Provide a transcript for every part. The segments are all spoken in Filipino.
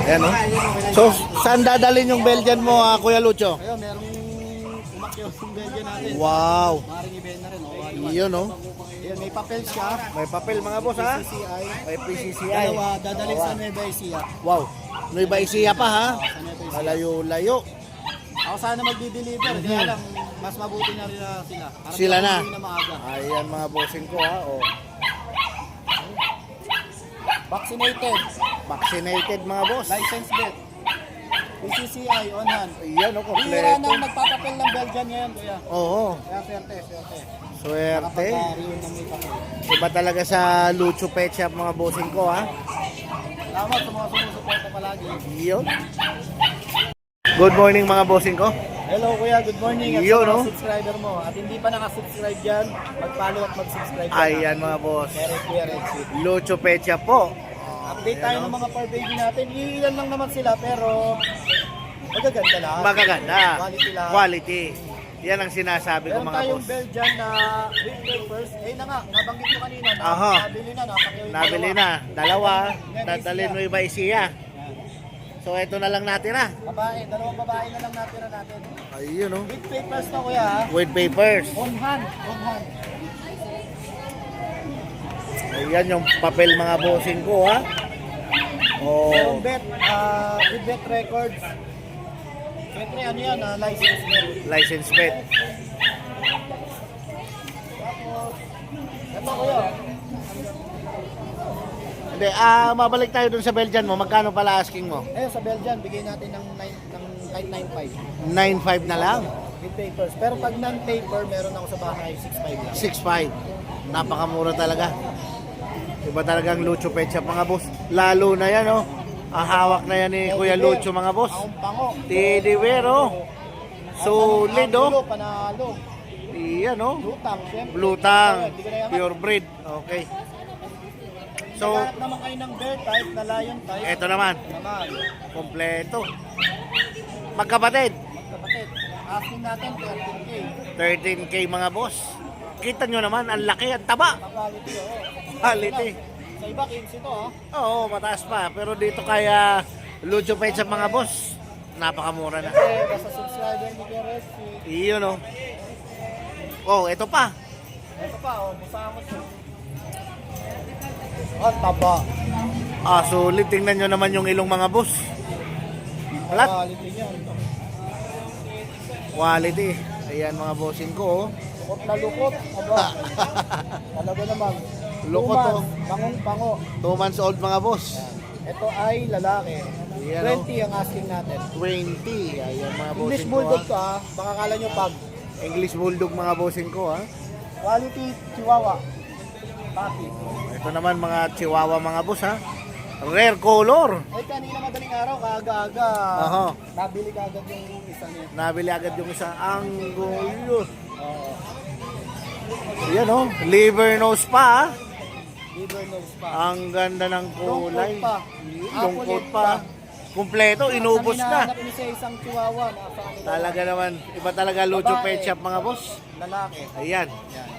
Ayan, no? So, saan dadalhin yung Belgian mo, Kuya Lucho? Ayun, merong umakyos yung Belgian natin. Wow. Maring ibenta na rin. Iyon, no? Ayun, may papel siya. May papel, mga boss, ha? PCCI. May PCCI. Dalawa, dadalhin sa Nueva Ecija. Wow. Nueva Ecija pa, ha? Sa Nueva Ecija. Malayo-layo. Ako sana magdi-deliver. Kaya lang, mas mabuti na rin sila. Para Sila na. hindi maaga. Ayan, mga bossing ko, ha? Oh. Vaccinated. Vaccinated, mga boss. License bet. PCCI on hand. Ayan, no? Hira Kompleto. nang nagpapapel ng Belgian ngayon, kuya. Oo. Kaya swerte. Swerte. Nakapag-riyon ng may papel. Iba talaga sa Lucho Pet Shop, mga bossing ko, ha? Salamat sa mga sumusuporta palagi. Iyon. Good morning, mga bossing ko. Hello kuya, good morning. At Yun, sa mga no? subscriber mo. At hindi pa nakasubscribe dyan, mag-follow at mag-subscribe ka Ayan, mga boss. Kuya Red Seed. Lucho Pet Shop po. Update tayo ng mga fur baby natin. Iilan lang naman sila pero magaganda lahat. Magaganda. Quality lahat. Quality. Yan ang sinasabi ko, Meron mga tayong boss. Belgian na with papers. Eh na nga, nabanggit ko kanina na Aha. nabili na, napakiyo yung Nabili dalawa. na. Dalawa. Dadalhin mo iba isiya. So, ito na lang natin, ha? Babae, dalawang babae na lang natira natin. Ayun, no? With papers na kuya ha. With papers. On hand. Ayan yung papel, mga bossing ko, ha? Oh. Merong bet, with bet records. Siyempre ano yan, license bet. License bet. Ito kuya, Hindi, mabalik tayo dun sa Belgian mo. Magkano pala asking mo? ayun sa Belgian, bigay natin ng kahit 9.5. 9.5 na lang. With papers. Pero pag non-paper, meron ako sa bahay, 6.5 lang. 6.5. Napakamura talaga. Iba talagang Lucho Pet Shop, mga boss. Lalo na yan, oh. Ang hawak na yan ni Kuya Lucho, mga boss. Akong pango. Tidivero. Solid, Panalo, oh. panalo. Iyan, oh. Lutang, syempre. Blutang. Hindi ko na yaman. Pure breed. Okay. So, Naghanap naman kayo ng bear type, na lion type. eto naman. Naman. Kompleto. Magkapatid. Kapatid, asking natin 13K. 13K, mga boss. Kita nyo naman, ang laki, ang taba. Quality, oo. Quality. Sa iba, 15 to, oh. Oo, mataas pa. Pero dito kaya Lucho Pet Shop, mga boss, napakamura na. Kasi basta subscriber ni Geres, Iyon, oh. Oh, ito pa. ito pa, oh, busama siya. Oh, taba. Sulit. Tingnan nyo naman yung ilong, mga boss. Alat. Quality niya. Quality. Ayan, mga bossing ko, oh. Lukot na lukot. Aba. Talaga naman. Lukot, oh. Pangong-pango. 2 months old, mga boss. Ito ay lalaki. Ayan, oh. 20 ang asking natin. 20. Ayan, mga English bossing ko, Bulldog ha. to, ha. Baka kala nyo pag. English Bulldog, mga bossing ko, ha. Quality Chihuahua. Papi. Ito naman, mga Chihuahua, mga boss, ha. Rare color. Ay, kanina madaling araw, kaaga-aga. Aha. Nabili ka agad yung isa niya. Nabili agad yung isang Angulo. Oo. Ayan, oh. Liver nose pa, ha. Liver nose pa. Ang ganda ng kulay. Lungkot pa. Lungkot pa. Kumpleto, inubos na. Hinahanap niyo sa isang Chihuahua. Nasaan nila? Talaga naman, iba talaga Lucho Pet Shop, mga boss. Lalaki. Ayan. Yan.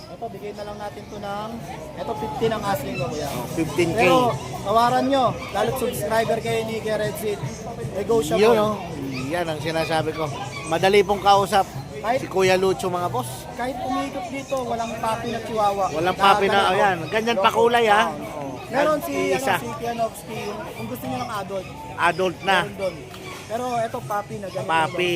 Ito, bigay na lang natin to ng... Ito, 15 ang asking ko, kuya. 15K. Pero, tawaran nyo. Lalo't subscriber kayo ni Kuya Red Seed. Negotiable. Yun, oh. Yan ang sinasabi ko. Madali pong kausap si Kuya Lucho, mga boss. Kahit umikot dito, walang papi na Chihuahua. Walang papi na, ayan. Ganyan pa kulay, ha. Meron si, Isa. si Kianovsky, kung gusto niyo ng adult. Adult na. Meron doon. Pero ito, papi na ganyan. Papi.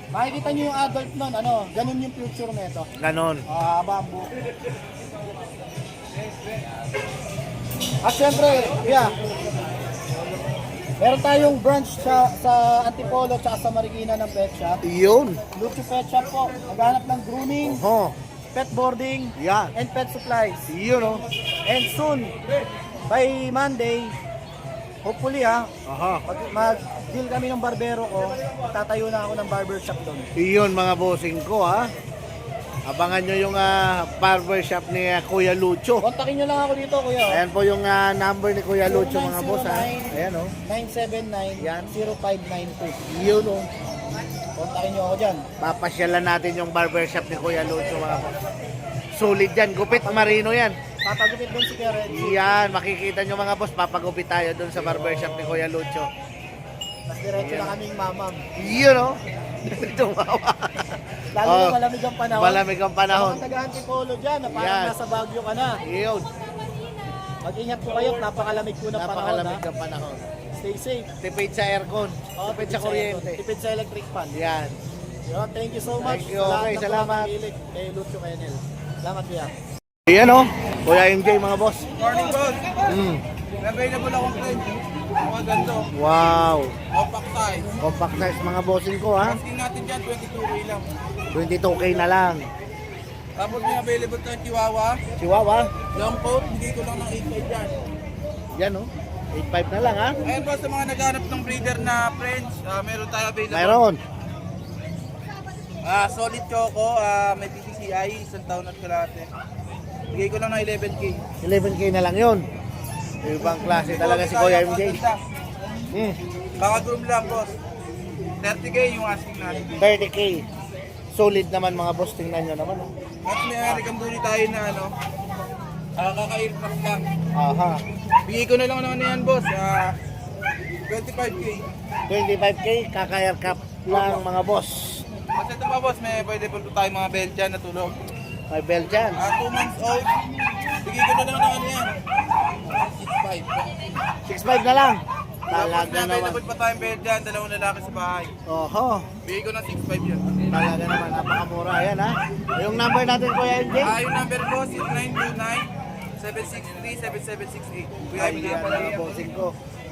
Makikita niyo yung adult nun, ano, ganun yung future nito. Ganon. Bamboo. At syempre, yeah. Meron tayong branch sa Antipolo at sa Marikina ng pet shop. Yun. Lucho Pet Shop po. Maghanap ng grooming, Oh. pet boarding, Yan. and pet supplies. Yun, oh. And soon, by Monday, hopefully Aha. pag mag-deal kami ng barbero ko, tatayo na ako ng barber shop doon. Yun, mga bossing ko, ha. Abangan nyo yung barber shop ni Kuya Lucho. Kontakin nyo lang ako dito, kuya. Ayan po yung number ni Kuya Lucho, mga boss, ha. Ayan, oh. 979-0592. Yun, oh. Kontakin nyo ako dyan. Papasyalan natin yung barber shop ni Kuya Lucho, mga boss. Solid yan. Gupit Marino yan. Papagupit din si Kuya Renzi. Yan, makikita nyo mga boss, papagupit tayo doon sa barbershop ni Kuya Lucho. Mas diretso na kaming mamam. Yun o. Tumawa. Lalo Oh, na malamig ang panahon. Malamig ang panahon. Mga taga-Antipolo dyan, na parang Yan. nasa Baguio ka na. Yun. Mag-ingat po kayo, napakalamig po ng panahon. Napakalamig Ha? ang panahon. Stay safe. Tipid sa aircon. Tipid sa kuryente. Tipid sa electric fan. Yan. Yun, thank you so much. Thank you. Okay, ng salamat. mga makikinig kay Lucho Kenel. Salamat kuya. Yan o. Kuya MJ mga boss. Morning, boss. Mm. Available akong friend. Mga ganito. Wow. Compact size. Compact size mga bossing ko ha. Asking natin dyan, 22K lang. 22k na lang. Tapos may available tayong Chihuahua. Chihuahua. Long coat, hindi ko lang ng 8.5 dyan. Yan o. 8.5 na lang ha. Ayan boss, sa mga naghanap ng breeder na French, meron tayo available. Mayroon. Solid Choco, may PCCI, isang taon at kalate. Bigay ko lang ng 11K. 11k na lang yun. Ibang klase talaga si Kuya MJ. Mm. Baka groom lang boss. 30K yung asking natin. 30k. Solid naman mga boss. Tingnan nyo naman. Oh. At may American Bully tayo na kaka-aircraft lang. Aha. Bigay ko na lang ano yan boss, 25K. 25k. Kaka-aircraft lang mga boss. Kasi ito pa boss, may available po tayo mga Belgian na tulog. May Belgian. 2 months old. Bigay ko na lang ng ano yan. 6.5. 6.5 na lang. Tapos Talaga may naman. available pa tayong Belgian, dalawang lalaki sa bahay. Oho. Bigay ko ng 6.5 yan. Talaga naman. Napakamura. Ayan ha. Yung number natin Kuya MJ. Yung number ko, 0929-763-7768. Kuya, bigay Ayan pa lang mga yan. bossing ko.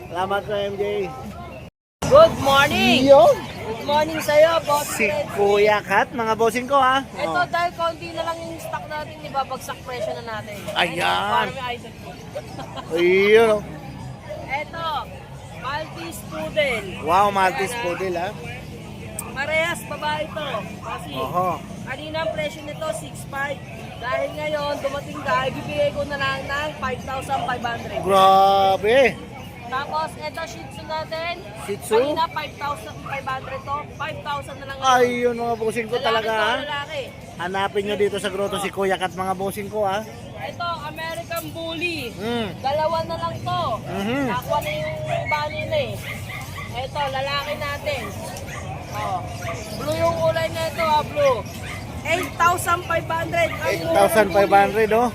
Salamat Kuya MJ. Good morning! Yun. Good morning sa'yo, boss. Si Kuya Kat. Mga bossing ko ha. Ito dahil konti na lang yung stock natin, di ba? Bagsak presyo na natin. Ayan. Para may idol ko. Ayun oh. Ito, Maltese Poodle. Wow, Maltese Poodle ha. Parehas, babae to. Kasi, Oho. kanina ang presyo nito, 6.5. Dahil ngayon, dumating ka, ibibigay ko na lang ng 5,500. Grabe. Tapos, ito Shih Tzu natin. Shih Tzu? Kanina, 5,500 to. 5,000 na lang ngayon. Ayun mga bossing ko talaga ha. Lalaki to, lalaki. Hanapin nyo dito sa grotto si Kuya Kat mga bossing ko ha. Ito, American Bully. Mm. Dalawa na lang to. Mhm. Nakuha na yung iba nila eh. Ito, lalaki natin. Oh. Blue yung kulay na ito ha, blue. 8,500. Ang mura ng bully. 8,500 oh.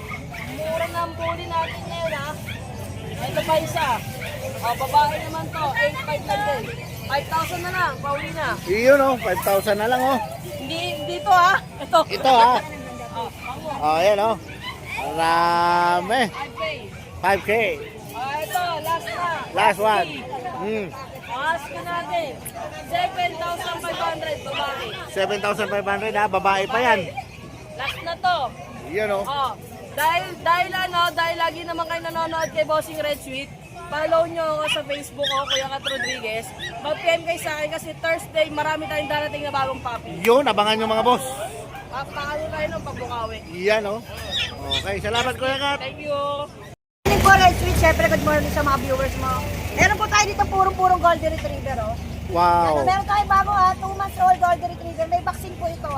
Mura ng bully natin ngayon ha. Ito pa isa. Oh, babae naman to. 8,500 lang din. 5,000 na lang. Pauli na. Iyon oh, 5,000 na lang oh. Hindi to ha. Ito. Ito ha. Oh, pango. Oh, ayan oh. Marami. 5K. 5K. Oh, ito, last na. Last one. 5K. Mm. Ask ko natin, 7,500 babae. 7,500 ha, babae pa yan. Last na to. Iyon oh. Oh, dahil lagi naman kayo nanonood kay Bossing Red Sweet, follow nyo ako sa Facebook ko, Kuya Kat Rodriguez. Mag-PM kayo sa akin kasi Thursday marami tayong darating na bagong puppy. Yun, abangan nyo mga boss. Pakalo tayo ng pagbukawi. Yan oh. Okay, salamat Kuya Kat. Thank you. Good morning, Sweet. Siyempre, good morning sa mga viewers mo. Meron po tayo dito purong-purong Golden Retriever, oh. Wow. Meron tayo bago, 2 months old Golden Retriever. May vaccine po ito,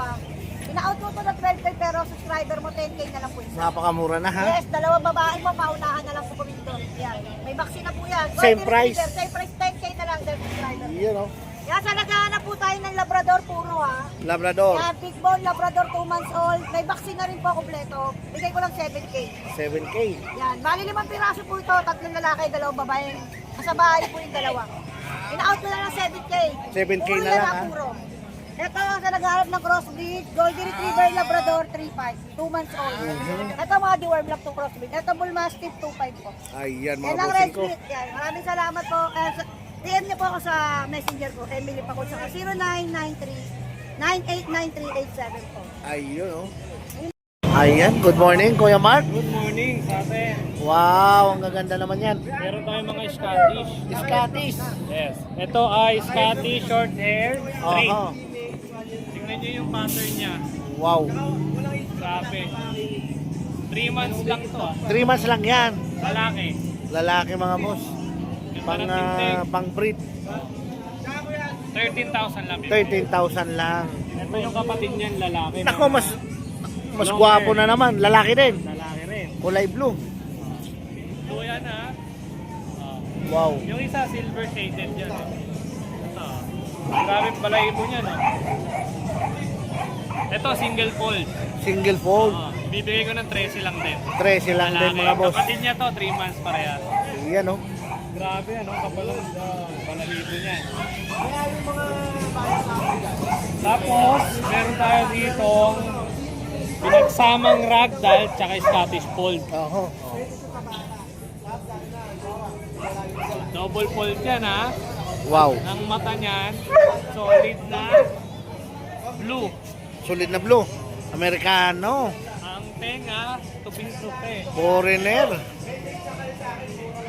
Ina-out mo to na 12K pero subscriber mo 10K na lang po isa. Napakamura na ha. Yes, dalawang babae mo, paunahan na lang po kumindon. Yan. May vaccine na po yan. Same Golden price. Retriever, same price, 10K na lang their subscriber. Iyon oh. Yan, sa naghahanap po tayo ng Labrador puro, Labrador. Yan, big bone Labrador 2 months old. May vaccine na rin po kompleto. Bigay ko lang 7K. 7K. Yan, bali 5 piraso po ito, 3 lalaki, 2 babae. Nasa bahay po yung dalawa. Ina-out ko na lang 7K. 7K Puro na lang, lalaki, puro. Ito, sa naghahanap ng crossbreed, Golden Retriever Labrador 3.5, 2 months old. Ito mga deworm lang itong crossbreed. Ito Bull Mastiff 2.5 po. Ayan mga Yan ang bossing red ko. sweet. Yan. Maraming salamat po. DM niyo po ako sa messenger ko. Emily pa ko sa 0993-989387 po. Ayun oh. Ayan, good morning Kuya Mark. Good morning, sabi. Wow, ang gaganda naman yan. Meron tayong mga Scottish. Scottish. Yes. Ito ay Scottish short hair straight. Oho. Tingnan nyo yung pattern niya. Wow. Sabi. 3 months lang to. 3 months lang yan. Lalaki. Lalaki mga boss. Ganda ng tintig. Pang breed. 13,000 lang. 13,000 lang. Ito yung kapatid niyan, lalaki. Nako, mas gwapo na naman. Lalaki din. Lalaki rin. Kulay blue. So yan ha. Wow. Yung isa silver shaded yan. Ito. Grabe balahibo niya no. Ito single fold. Single fold. Bibigay ko ng 13 lang din. 13 lang din mga boss. Kapatid niya to, 3 months parehas. Yan oh. Grabe ano, kapal ang balahibo niya. Tapos, meron tayo dito pinagsamang ragdoll tsaka Scottish fold. Oho. Double fold yan ha. Wow. Ang mata niyan, solid na blue. Solid na blue. Amerikano. Ang tenga, tuping-tupi. Foreigner.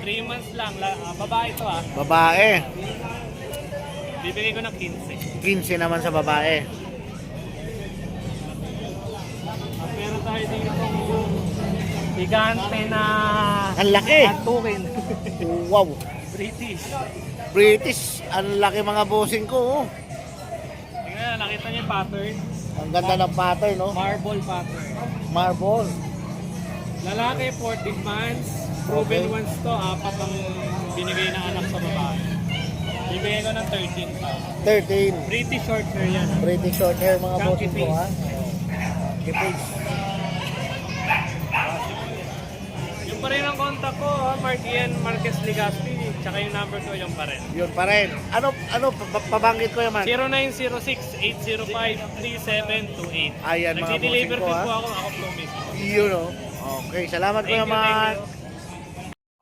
3 months lang. Babae ito ah. Babae. Bibigay ko ng 15. 15 naman sa babae. Meron tayo dito gigante na Ang laki. antukin. Wow. British. British. Ang laki mga bossing ko. Oh. Tingnan, nakita niyo yung pattern. Ang ganda ng pattern, no? Marble pattern. Marble. Lalaki 14 months. Proven Okay. ones to. 4 ang binigay ng anak sa babae. Bibigay ko ng 13 pa. 13. British short hair yan. British short hair mga Chunky bossing ko, face. ha? Chunky face. Yung pa rin ang contact ko, Mark Ian Marquez Legaspi. Tsaka yung number ko yung pa rin. Yun pa rin. Ano, pabanggit ko yaman? 0906-805-3728. Ayan, mga Nagdi-deliver bossing ko, din ha? po ako promise. Yun, oh. Okay, salamat ko Thank you, yaman. thank you.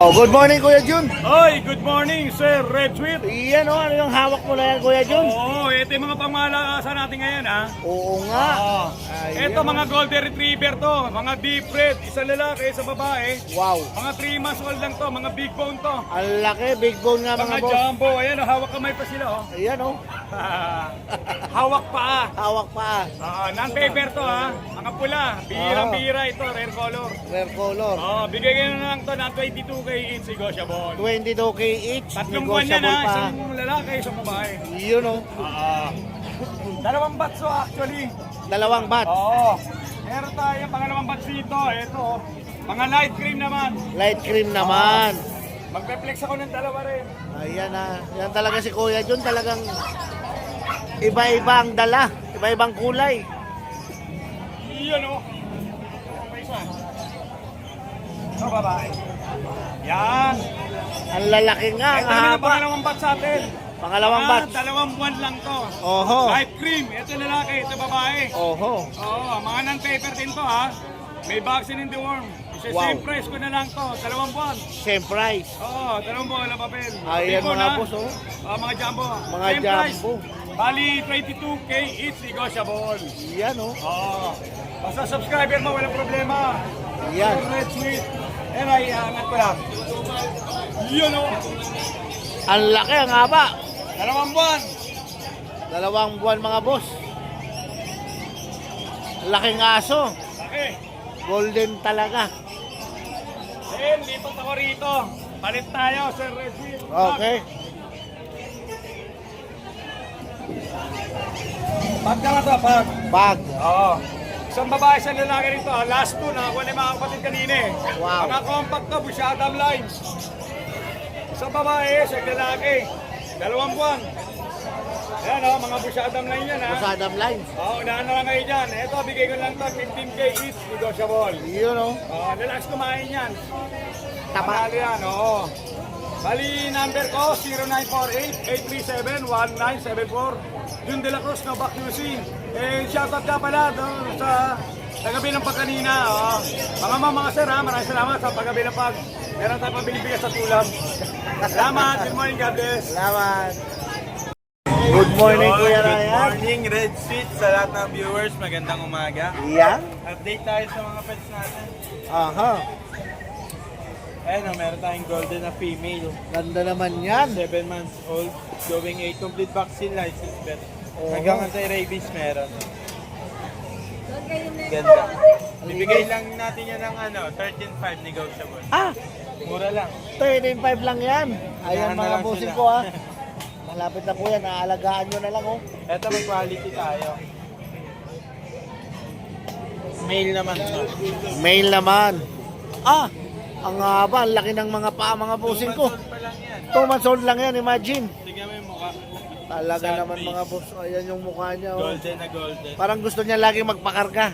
Oh, good morning, Kuya Jun. Oy, good morning, Sir Red Sweet. Yan, oh. Ano yung hawak mo na yan, Kuya Jun? Oo, ito yung mga pangmalakasan natin ngayon, ha? Oo nga. Ayan, Ito, oh. mga golden retriever to, mga deep red, isang lalaki, isang babae. Wow. Mga 3 months old lang to, mga big bone to. Ang laki, big bone nga mga Mga boss. jumbo, ayan, oh, hawak kamay pa sila, oh. Ayan, oh. Hawak paa. Hawak pa. Non-paper to, ha? Mga pula, bihirang-bihira ito, rare color. Rare color. Bigay kayo na lang to ng 22K each negotiable. 22K each. Tatlong buwan yan, Negotiable ha? pa. Isang lalaki, isang babae. Yun, oh. Dalawang batso actually. Dalawang bat. Oo. Meron tayo pangalawang batch dito. Ito. Mga light cream naman. Light cream naman. Magpe-flex ako ng dalawa rin. Ayan na. Yan talaga si Kuya Jun. Talagang iba-iba ang dala. Iba-ibang kulay. Iyon o. May isa. Ito babae. Yan. Ang lalaki nga. Ang Ito naman ang haba. pangalawang batch sa atin. Pangalawang Mga batch. 2 buwan lang to. Oho. Light cream. Ito lalaki. Ito babae. Oho. Oo. Mga non-paper din to ha. May vaccine in the worm. Isa Wow. same price ko na lang to. 2 buwan. Same price. Oo. 2 buwan na papel. Ayan Biko mga na. boss, oh. Mga jumbo. Mga Same price. jumbo. Bali, 22K each negotiable. Yan, oh. Oo. Basta subscriber mo, walang problema. Yan. Red Sweet. Eh, ay, angat ko lang. Yun o. Ang laki, ang haba. 2 buwan. 2 buwan mga boss. Laking aso. Laki. Golden talaga. Then, lipat ako rito. Palit tayo, Sir Red Sweet. Okay. Pag ka nga to, pag. Bag. Oo. Isang babae, isang lalaki rito. Last two, nakakuha na yung mga kapatid kanina eh. Wow. Mga compact to, Busyadam lines. Isang babae, isang lalaki. 2 buwan. Ayan o, mga Busyadam line yan ha. Usadam lines. Oo, unahan na lang kayo dyan. Ito, bigay ko lang to, 15K each, negotiable. Yun, oh. Relax kumain yan. Tapa. Panalo yan, oo. Bali, number ko, 0948-837-1974. Jun de la Cruz, no, Back QC. Shoutout ka pala doon sa tagabi ng pagkanina. Mga sir, ha, maraming salamat sa paggabi ng pag. Meron tayong pabilibigas sa tulab. Salamat, good morning, God bless. Salamat. Good morning, Kuya Good Ryan. morning, Red Sweet, sa lahat ng viewers. Magandang umaga. Yan. Update tayo sa mga pets natin. Aha. Ayun, meron tayong golden na female. Ganda naman yan. 7 months old, going a complete vaccine license pet. Oo. Hanggang anti-rabies meron. Ganda. Bibigay lang natin yan ng 13.5 negotiable. Ah, Mura lang. 13.5 lang yan. Ayan Unahan na mga lang bossing sila. ko, ha. Malapit na po yan. Naalagaan nyo na lang, oh. Eto, may quality tayo. Male naman to. Mail naman. Ang haba, ang laki ng mga paa mga bossing ko. Pa lang yan. 2 months old lang yan, imagine. Tignan mo yung mukha. Talaga Sad naman face. mga boss. Ayan yung mukha niya. Oh. Golden na golden. Parang gusto niya lagi magpakarga.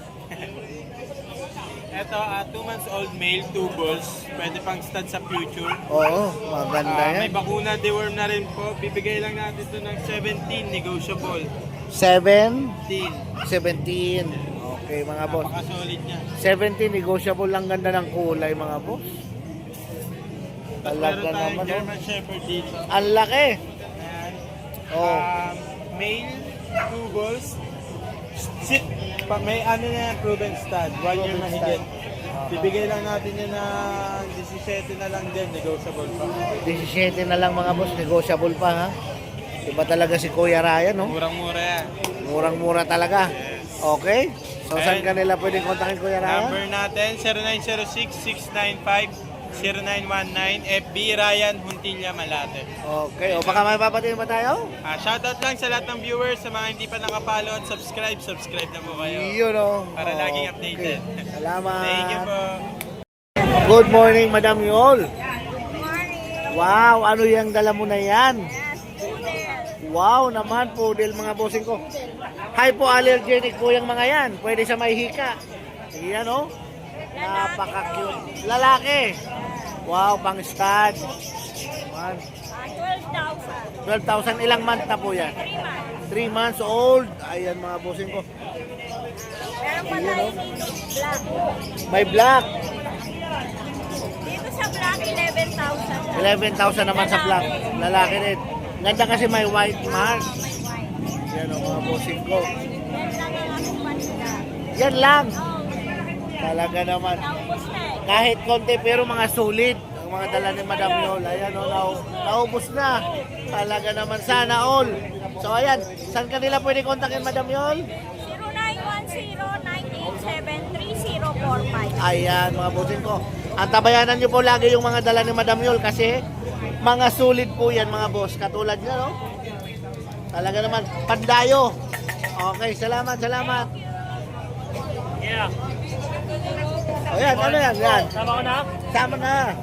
Ito, 2 months old male, 2 balls. Pwede pang stud sa future. Oo, maganda May yan. bakuna, deworm na rin po. Bibigay lang natin ito ng 17, negotiable. 7, 17. 17. Okay mga boss. Napaka-solid niya. 17, negotiable lang, ganda ng kulay mga boss. Tapos Talaga meron tayong naman. Oh. German Shepherd dito. Ang laki. Ayan. Oh. Male, 2 balls. Sit. May ano na yan, proven stud. 1 year Proven mahigit. stud. Bibigay lang natin yun ng 17 na lang din, negotiable pa. 17 na lang mga boss, negotiable pa ha. Iba talaga si Kuya Ryan, no? Murang-mura yan. Murang-mura talaga. Okay? So, saan And kanila pwedeng kontakin Kuya Ryan? Number natin, 0906-695-0919, FB Ryan Huntilla Malate. Okay. O, baka may papatingin pa tayo? Shoutout lang sa lahat ng viewers, sa mga hindi pa nakapalo at subscribe na po kayo. Yun, o. Para laging updated. Salamat. Thank you po. Good morning, Madam Yol. Wow, ano yung dala mo na yan? Wow naman, poodle mga bossing ko. Hypoallergenic po yung mga yan. Pwede sa may hika. Yan o. Napaka-cute. Lalaki. Wow, pang stud. 12,000. Ilang month na po yan? 3 months old. Ayan mga bossing ko. Meron pa tayo dito, black. May black. Dito sa black, 11,000. 11,000 naman sa black. Lalaki rin. Ganda kasi may white mark. Yan o mga bossing ko. Yan lang ang aking manila. Yan lang. Talaga naman. Naubos na eh. Kahit konti pero mga solid. Ang mga dala ni Madam Yol. Ayan o, naubos na. Talaga naman. Sana all. So ayan, saan kanila pwede kontakin Madam Yol? 0910-987-3045. Ayan mga bossing ko. Ang tabayanan nyo po lagi yung mga dala ni Madam Yol kasi mga solid po yan mga boss. Katulad nyo, no? Talaga naman. Pandayo. Okay, salamat. Yeah. Ayan, ano yan? Yan. Tama ko na? Sama na.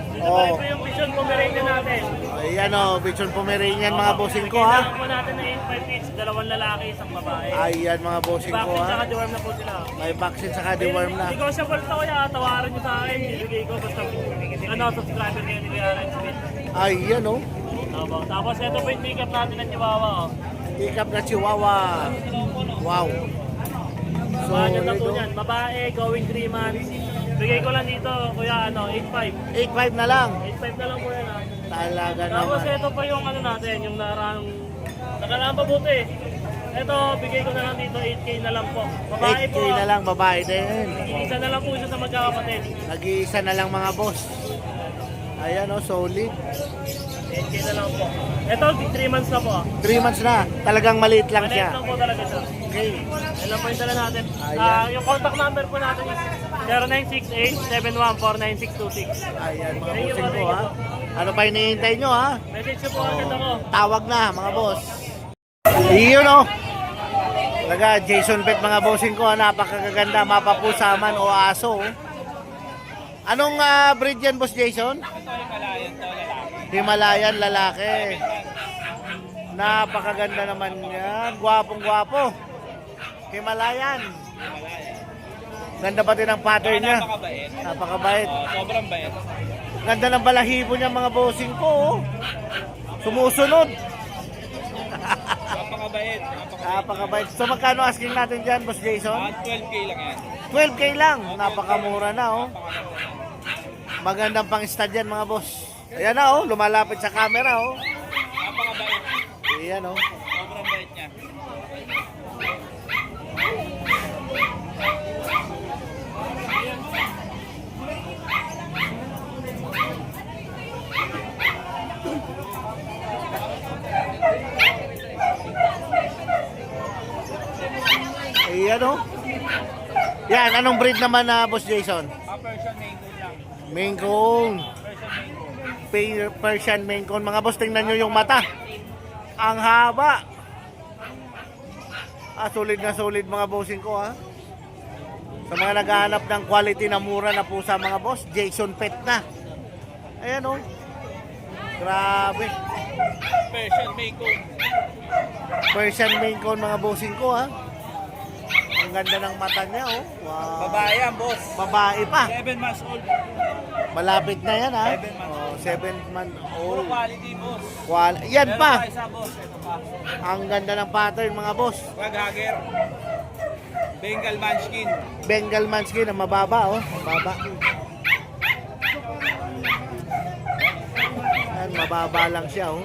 Dito Oh. pa yung vision Pomeranian natin. Ayan o, Bichon Pomeranian mga bossing ko ha. Kailangan po natin na 8-5 each, 2 lalaki, 1 babae. Ayan mga bossing ko Vaccine ha. saka deworm na po sila. May vaccine saka deworm na. Negotiable to kaya, tawaran nyo sa akin. Ibigay ko basta subscriber kayo ni Kuya Ryan Smith. Ayan o. Tapos ito po yung pick-up natin ng Chihuahua. Oh. Pick up na Chihuahua. Wow. Bagay na po Solid, yan. Babae, going 3 months. Bigay ko lang dito, kuya, 8.5. 8.5 na lang. 8.5 na lang po yan, ha. Talaga Tapos naman. ito pa yung natin, yung nakalaan pa buti. Ito, bigay ko na lang dito, 8K na lang po. Babae 8K po. na lang, babae din. Isa na lang po siya sa magkakapatid. Nag-iisa na lang mga boss. Ayan o, solid. 8K na lang po. Ito, 3 months na po. 3 months na. Talagang maliit lang Maliit siya. lang po talaga siya. Okay. Ayan lang po yung dala natin. Ayan. Yung contact number po natin is 0968-714-9626. Ayan mga Thank you, bossing ko thank ha. Ano pa hinihintay nyo ha? Message ko po agad ako. Tawag na mga boss. Iyon o. Talaga, Jason Pet mga bossing ko ha. Napakaganda. Mapapusaman o aso. Oh. Anong breed yan boss Jason? Himalayan lalaki. Napakaganda naman yan. Gwapong gwapo. Himalayan. Ganda pati ng pattern niya. Napakabait. Sobrang bait. Ganda ng balahibo niya mga bossing ko. Oh. Sumusunod. Napakabait. Napakabait. So magkano asking natin dyan, Boss Jason? 12K lang yan. 12K lang. Napakamura na oh. Magandang pang stud yan mga boss. Ayan na oh, lumalapit sa camera oh. Napakabait. Ayan oh. Sobrang bait niya. Ayan oh. Yan, anong breed naman na Boss Jason? Persian Maine lang. Maine Coon. Persian Maine Coon. Mga boss, tingnan nyo yung mata. Ang haba. Solid na solid mga bossing ko ha. Sa mga naghahanap ng quality na mura na pusa mga boss, Jason Pet na. Ayan oh. Grabe. Persian Maycomb. Persian Maine Coon mga bossing ko ha. Ang ganda ng mata niya oh. Wow. Babae yan, boss. Babae pa. 7 months old. Malapit na yan ha. 7 months. Oh, 7 month Puro old. quality, boss. Yan Meron pa. isa, boss. Ito pa. Ang ganda ng pattern mga boss. Wag hager. Bengal Munchkin. Bengal Munchkin na mababa oh. Mababa. Yan, mababa lang siya oh.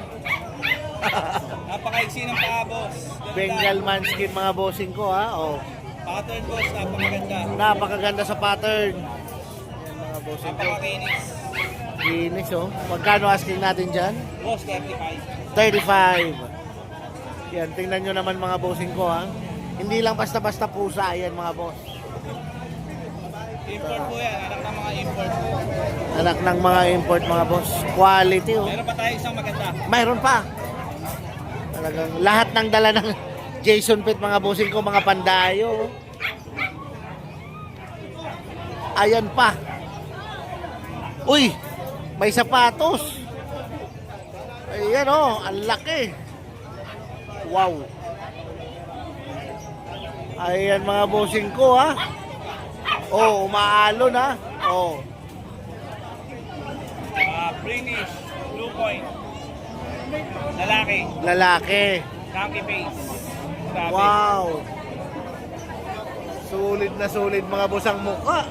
Napakaiksi ng paa, boss. Ganda. Bengal Munchkin mga bossing ko ha. Oh. Pattern, boss. Napakaganda. Napakaganda sa pattern. Yan mga bossing ko. Napakakinis. Kinis oh. Magkano asking natin dyan? Boss, 35. 35. Yan, tingnan nyo naman mga bossing ko ha. Hindi lang basta-basta pusa yan mga boss. Import po yan. Anak ng mga import. Anak ng mga import mga boss. Quality oh. Meron pa tayo isang maganda. Mayroon pa. Talagang lahat ng dala ng Jason Pet mga bossing ko, mga pandayo. Ayan pa. Uy, may sapatos. Ayan oh, ang laki. Wow. Ayan mga bossing ko ha. Oh, umaalon ha. Oh. British. Blue Point. Lalaki. Lalaki. Chunky face. Grabe. Wow. Sulit mga boss ang mukha.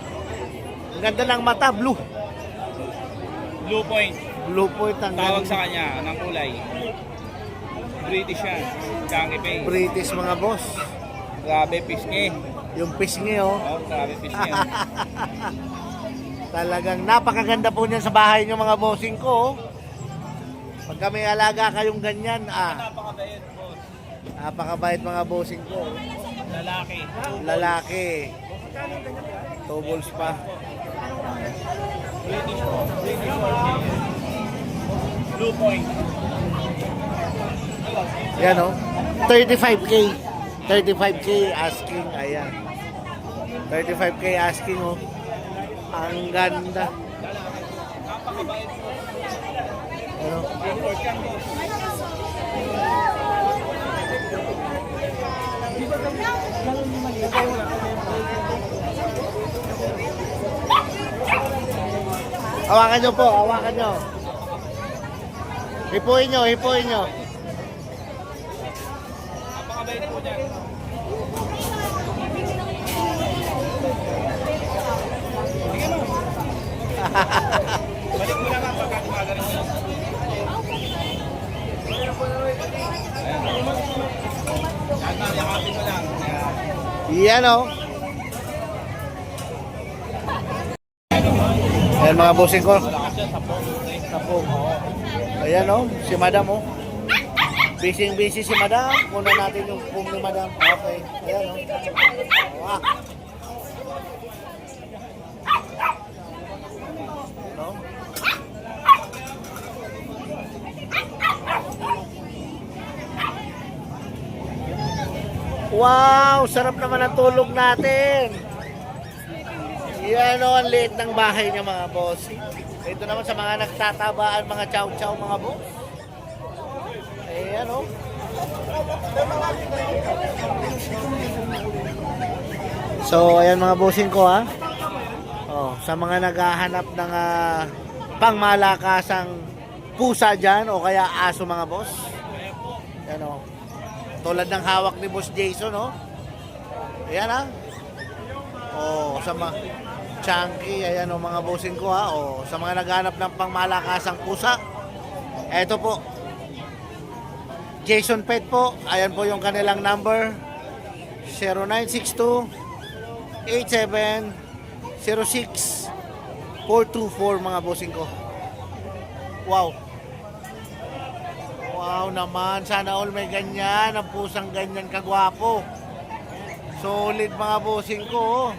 Ang ganda ng mata, blue. Blue Point. Blue point ang Tawag ganda. sa kanya ng kulay. British yan. Chunky face. British mga boss. Grabe, pisngi. Yung pisngi oh. Oh, grabe, pisngi. Talagang napakaganda po niyan sa bahay niyo mga bossing ko. Oh. Pagka may alaga kayong ganyan, Napakabait, boss. napakabait mga bossing ko. Oh. Lalaki. Lalaki. Tubols pa. British po. British po. Blue Point. Yan oh. 35k. 35k asking. Ayan. 35k asking oh. Ang ganda. Napakabait po. Ano? Import yan, boss. Hawakan nyo po, hawakan nyo. Hipuin nyo, hipuin nyo. Napakabait po niyan. Balik mo lang ang pagkakagaling mo. Yan na, yakapin mo lang. Yan oh. Ayan mga bossing ko. Tapong. Ayan oh, si madam oh. Busy si madam. Muna natin yung phone ni madam. Okay. Ayan oh. Wow. No? Wow, sarap naman ang tulog natin. Yan o, ang liit ng bahay niya mga boss. Ito naman sa mga nagtatabaan, mga chow-chow mga boss. Ayan o. So, ayan mga bossing ko ha. Oh, sa mga naghahanap ng pangmalakasang pusa dyan o kaya aso mga boss. Ayan o. Tulad ng hawak ni Boss Jason, oh. Ayan, ha. Oh, sa mga chunky, ayan, oh, mga bossing ko, ha. Oh, sa mga naghanap ng pangmalakasang pusa. Eto po. Jason Pet po. Ayan po yung kanilang number. 0962-8706-424, mga bossing ko. Wow. Wow naman, sana all may ganyan, ang pusang ganyan kagwapo. Solid mga bossing ko. Oh.